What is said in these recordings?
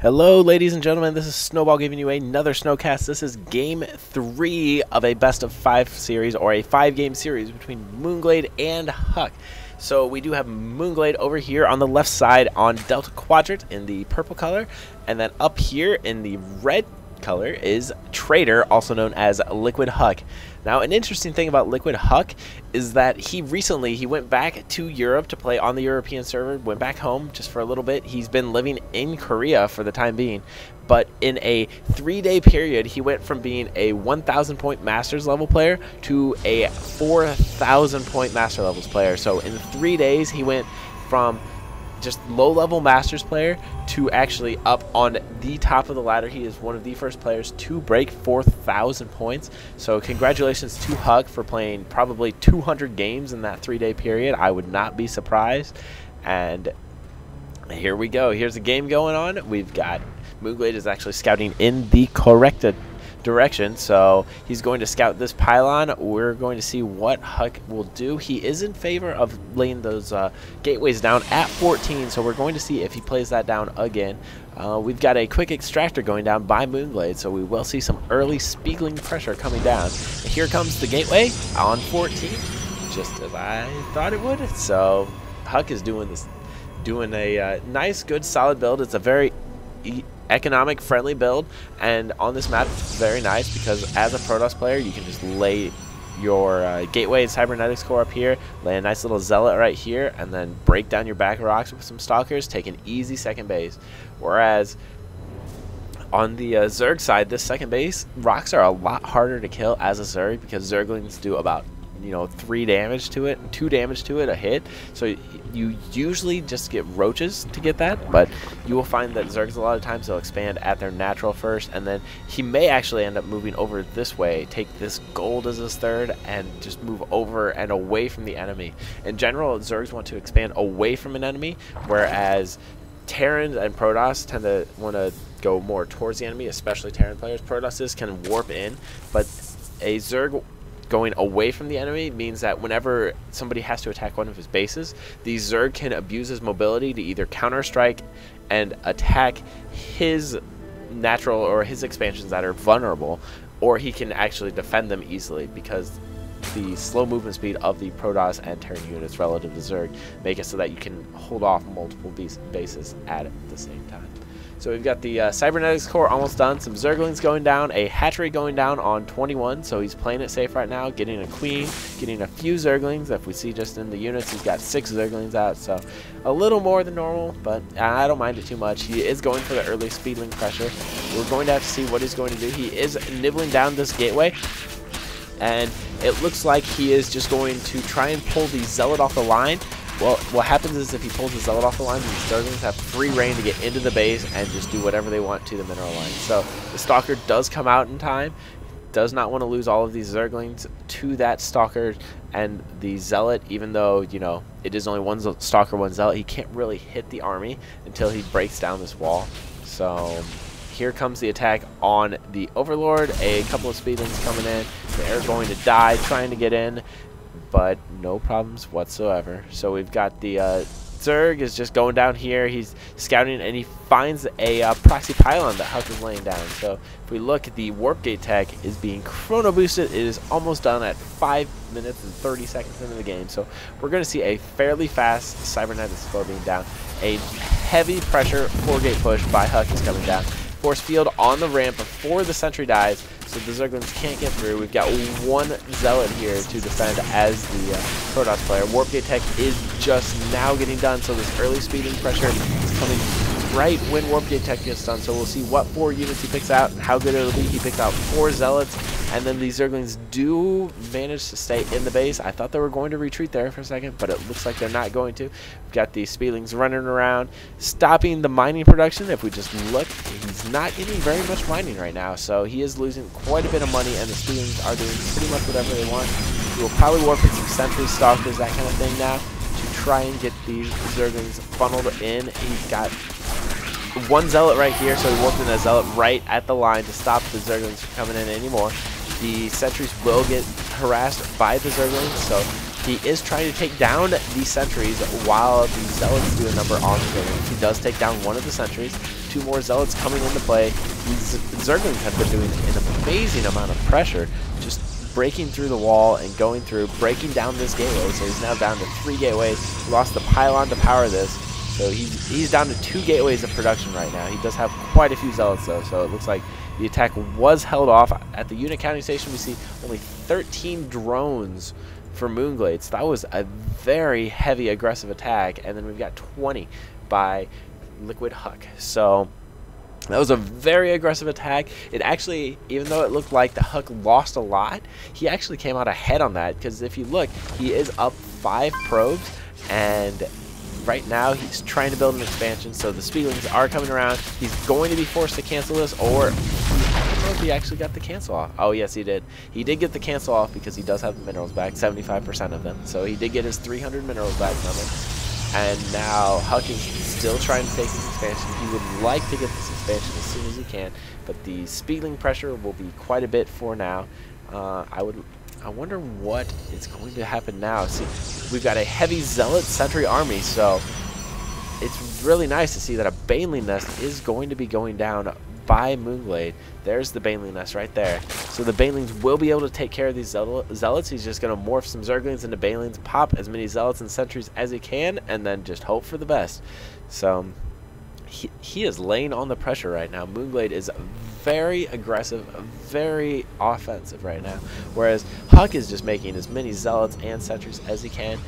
Hello ladies and gentlemen, this is Snowball giving you another Snowcast. This is game 3 of a best of 5 series, or a 5-game series between Moonglade and HuK. So we do have Moonglade over here on the left side on Delta Quadrant in the purple color, and then up here in the red color is Trader, also known as Liquid HuK. Now, an interesting thing about Liquid HuK is that he recently went back to Europe to play on the European server, went back home just for a little bit. He's been living in Korea for the time being, but in a 3-day period, he went from being a 1,000 point Masters level player to a 4,000 point Master levels player. So in 3 days, he went from just low-level Masters player to actually up on the top of the ladder. He is one of the first players to break 4,000 points. So congratulations to HuK for playing probably 200 games in that 3-day period. I would not be surprised. And here we go. Here's a game going on. We've got Moonglade is actually scouting in the correct direction, so he's going to scout this pylon. We're going to see what HuK will do. He is in favor of laying those gateways down at 14, so we're going to see if he plays that down again. We've got a quick extractor going down by Moonglade, so we will see some early Spiegling pressure coming down. And here comes the gateway on 14, just as I thought it would. So HuK is doing a nice, good, solid build. It's a very economic friendly build, and on this map it's very nice because as a Protoss player you can just lay your gateway and cybernetics core up here, lay a nice little zealot right here, and then break down your back rocks with some stalkers, take an easy second base. Whereas on the Zerg side, this second base, rocks are a lot harder to kill as a Zerg because Zerglings do about 3 damage to it, 2 damage to it a hit. So you usually just get roaches to get that, but you will find that Zergs a lot of times they'll expand at their natural first, and then he may actually end up moving over this way, take this gold as his third, and just move over and away from the enemy. In general, Zergs want to expand away from an enemy, whereas Terrans and Protoss tend to want to go more towards the enemy, especially Terran players. Protosses can warp in, but a Zerg going away from the enemy means that whenever somebody has to attack one of his bases, the Zerg can abuse his mobility to either counter-strike and attack his natural or his expansions that are vulnerable, or he can actually defend them easily because the slow movement speed of the Protoss and Terran units relative to Zerg make it so that you can hold off multiple bases at the same time. So we've got the cybernetics core almost done, some Zerglings going down, a hatchery going down on 21, so he's playing it safe right now, getting a queen, getting a few Zerglings. If we see just in the units, he's got 6 Zerglings out, so a little more than normal, but I don't mind it too much. He is going for the early Spiegling pressure. We're going to have to see what he's going to do. He is nibbling down this gateway, and it looks like he is just going to try and pull the Zealot off the line. Well, what happens is if he pulls the Zealot off the line, these Zerglings have free reign to get into the base and just do whatever they want to the mineral line. So the Stalker does come out in time, does not want to lose all of these Zerglings to that Stalker and the Zealot, even though, it is only one Stalker, one Zealot. He can't really hit the army until he breaks down this wall. So here comes the attack on the Overlord. A couple of Speedlings coming in. They're going to die trying to get in, but no problems whatsoever. So we've got the Zerg is just going down here. He's scouting, and he finds a proxy pylon that HuK is laying down. So if we look at the warp gate tech is being chrono boosted. It is almost done at 5 minutes and 30 seconds into the game. So we're going to see a fairly fast cybernetics core being down. A heavy pressure 4-gate push by HuK is coming down. Force field on the ramp before the sentry dies, so the Zerglings can't get through. We've got one Zealot here to defend as the Protoss player. Warp Gate Tech is just now getting done, so this early speeding pressure is coming right when Warp Gate Tech gets done. So we'll see what 4 units he picks out and how good it'll be. He picks out 4 Zealots, and then these Zerglings do manage to stay in the base. I thought they were going to retreat there for a second, but it looks like they're not going to. We've got these Speedlings running around, stopping the mining production. If we just look, he's not getting very much mining right now, so he is losing quite a bit of money, and the Speedlings are doing pretty much whatever they want. He will probably warp in some sentry stalkers, that kind of thing now, to try and get these Zerglings funneled in. He's got one Zealot right here, so he warped in a Zealot right at the line to stop the Zerglings from coming in anymore. The sentries will get harassed by the Zerglings, so he is trying to take down the sentries while the Zealots do a number on the Zerglings. He does take down one of the sentries. 2 more Zealots coming into play. These Zerglings have been doing an amazing amount of pressure, just breaking through the wall and going through, breaking down this gateway. So he's now down to 3 gateways. He lost the pylon to power this. So he's down to 2 gateways of production right now. He does have quite a few Zealots though, so it looks like the attack was held off. At the unit counting station, we see only 13 drones for Moonglade. So that was a very heavy aggressive attack, and then we've got 20 by Liquid HuK. So that was a very aggressive attack. It actually, even though it looked like the HuK lost a lot, he actually came out ahead on that, because if you look, he is up 5 probes, and right now he's trying to build an expansion, so the Speedlings are coming around. He's going to be forced to cancel this, or I don't know if he actually got the cancel off. Oh yes, he did. He did get the cancel off because he does have the minerals back, 75% of them. So he did get his 300 minerals back from it. And now HuK is still trying to take this expansion. He would like to get this expansion as soon as he can, but the Speedling pressure will be quite a bit for now. I wonder what is going to happen now. See, we've got a heavy Zealot Sentry army, so it's really nice to see that a Baneling Nest is going to be going down by Moonglade. There's the Baneling Nest right there. So the Banelings will be able to take care of these Zealots. He's just going to morph some Zerglings into Banelings, pop as many Zealots and Sentries as he can, and then just hope for the best. So he is laying on the pressure right now. Moonglade is very aggressive, very offensive right now, whereas HuK is just making as many Zealots and Sentries as he can.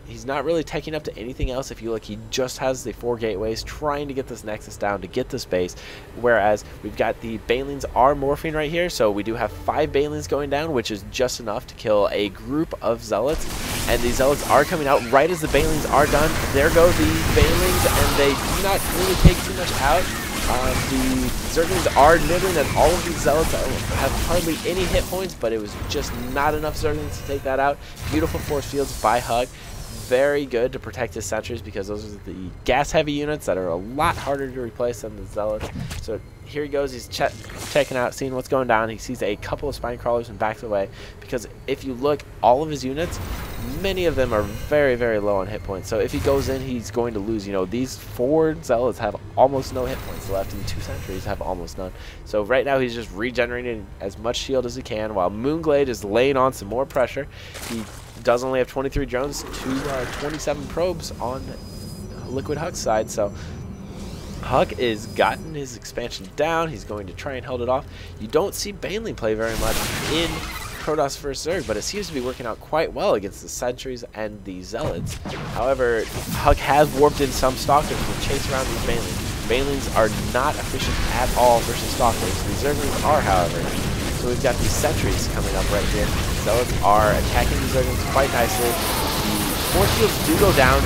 He's not really taking up to anything else. If you look, he just has the 4 gateways trying to get this Nexus down to get this base, whereas we've got the Banelings are morphing right here, so we do have 5 Banelings going down, which is just enough to kill a group of Zealots, and these Zealots are coming out right as the Banelings are done. There go the Banelings, and they do not really take too much out. The Zerglings are nibbling at all of these Zealots that have hardly any hit points, but it was just not enough Zerglings to take that out. Beautiful force fields by HuK. Very good to protect his sentries, because those are the gas-heavy units that are a lot harder to replace than the Zealots. So here he goes. He's checking out, seeing what's going down. He sees a couple of spine crawlers and backs away, because if you look, all of his units, many of them are very, very low on hit points. So if he goes in, he's going to lose. You know, these 4 Zealots have almost no hit points left, and 2 sentries have almost none. So right now he's just regenerating as much shield as he can, while Moonglade is laying on some more pressure. He does only have 23 drones to 27 probes on Liquid HuK's side, so HuK is gotten his expansion down. He's going to try and hold it off. You don't see Baneling play very much in Protoss vs Zerg, but it seems to be working out quite well against the Sentries and the Zealots. However, HuK has warped in some Stalkers to chase around these Banelings. Banelings are not efficient at all versus Stalkers. The Zerglings are, however. So we've got these Sentries coming up right here. Zealots are attacking the Zerglings quite nicely. The force fields do go down.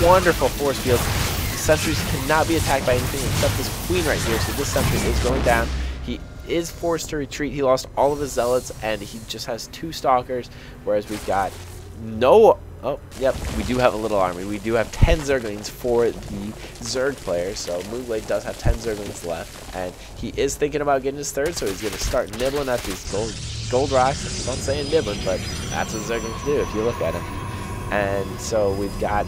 Wonderful force fields. The Sentries cannot be attacked by anything except this Queen right here, so this Sentry is going down. He is forced to retreat. He lost all of his Zealots, and he just has 2 Stalkers, whereas we've got no... Oh, yep, we do have a little army. We do have 10 Zerglings for the Zerg players, so Moonglade does have 10 Zerglings left, and he is thinking about getting his 3rd, so he's going to start nibbling at these gold rocks. I keep on saying nibbling, but that's what Zerglings do if you look at him. And so we've got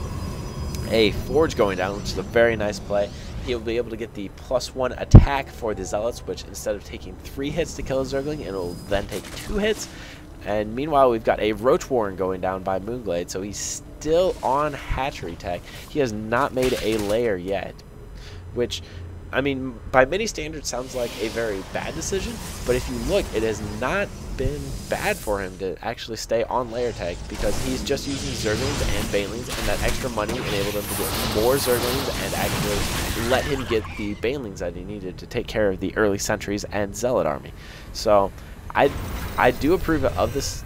a Forge going down, which is a very nice play. He'll be able to get the +1 attack for the Zealots, which instead of taking 3 hits to kill a Zergling, it'll then take 2 hits. And meanwhile, we've got a Roach Warren going down by Moonglade, so he's still on hatchery tech. He has not made a layer yet, which, I mean, by many standards sounds like a very bad decision, but if you look, it has not been bad for him to actually stay on layer tech, because he's just using Zerglings and Banelings, and that extra money enabled him to get more Zerglings and actually let him get the Banelings that he needed to take care of the early Sentries and Zealot army. So I do approve of this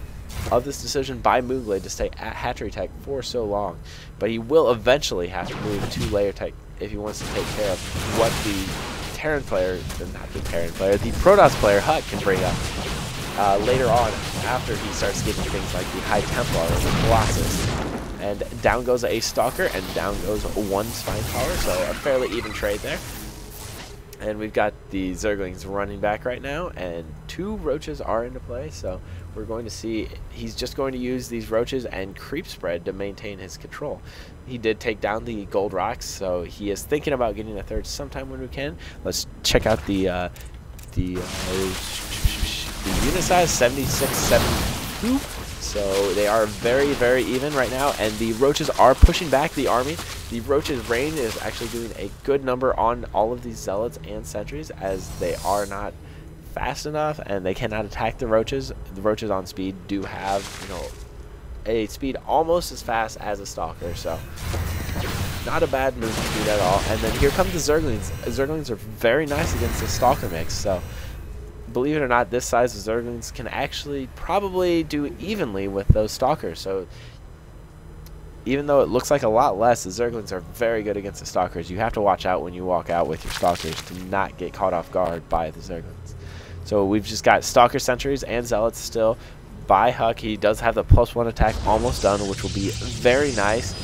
decision by Moonglade to stay at hatchery tech for so long, but he will eventually have to move to layer tech if he wants to take care of what the Terran player, not the Terran player, the Protoss player HuK can bring up later on, after he starts getting things like the High Templar or the Colossus. And down goes a Stalker, and down goes 1 Spine Power, so a fairly even trade there. And we've got the Zerglings running back right now, and 2 roaches are into play, so we're going to see he's just going to use these roaches and creep spread to maintain his control. He did take down the gold rocks, so he is thinking about getting a 3rd sometime when we can. Let's check out the unit size, 76-72. So they are very, very even right now, and the roaches are pushing back the army. The roaches' rain is actually doing a good number on all of these zealots and sentries, as they are not fast enough and they cannot attack the roaches. The roaches on speed do have, you know, a speed almost as fast as a stalker, so not a bad move to do at all. And then here come the Zerglings. Zerglings are very nice against the stalker mix, so believe it or not, this size of Zerglings can actually probably do evenly with those stalkers. So even though it looks like a lot less, the Zerglings are very good against the stalkers. You have to watch out when you walk out with your stalkers to not get caught off guard by the Zerglings. So we've just got stalker sentries and zealots still by HuK. He does have the +1 attack almost done, which will be very nice.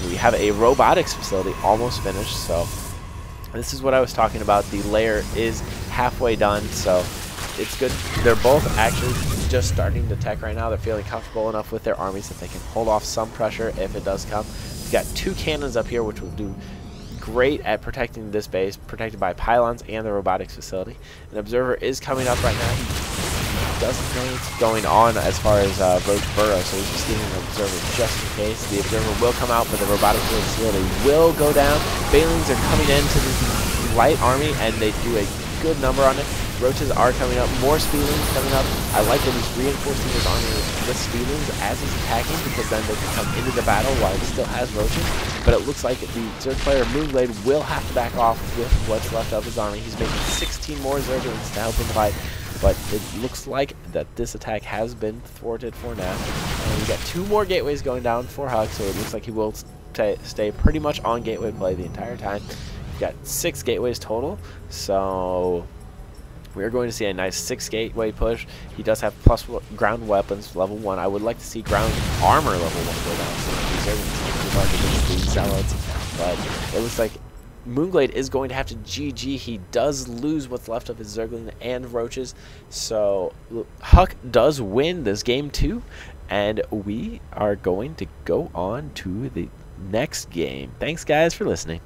We have a robotics facility almost finished, so this is what I was talking about. The layer is halfway done, so it's good. They're both actually just starting to tech right now. They're feeling comfortable enough with their armies that they can hold off some pressure if it does come. We've got 2 cannons up here, which will do great at protecting this base, protected by pylons and the robotics facility. An observer is coming up right now. He doesn't know what's going on as far as roach burrow, so he's just leaving an observer just in case. The observer will come out, but the robotics facility will go down. Banelings are coming into the light army, and they do a good number on it. Roaches are coming up, more speedlings coming up. I like that he's reinforcing his army with speedlings as he's attacking, because then they can come into the battle while he still has roaches. But it looks like the Zerg player Moonglade will have to back off with what's left of his army. He's making 16 more Zerglings to help him fight, but it looks like that this attack has been thwarted for now. And we've got 2 more gateways going down for HuK, so it looks like he will stay pretty much on gateway play the entire time. We've got 6 gateways total, so we're going to see a nice 6 gateway push. He does have plus ground weapons level 1. I would like to see ground armor level 1 go down. So these are against these zealots, but it looks like Moonglade is going to have to GG. He does lose what's left of his Zergling and roaches, so HuK does win this game 2, and we are going to go on to the next game. Thanks guys for listening.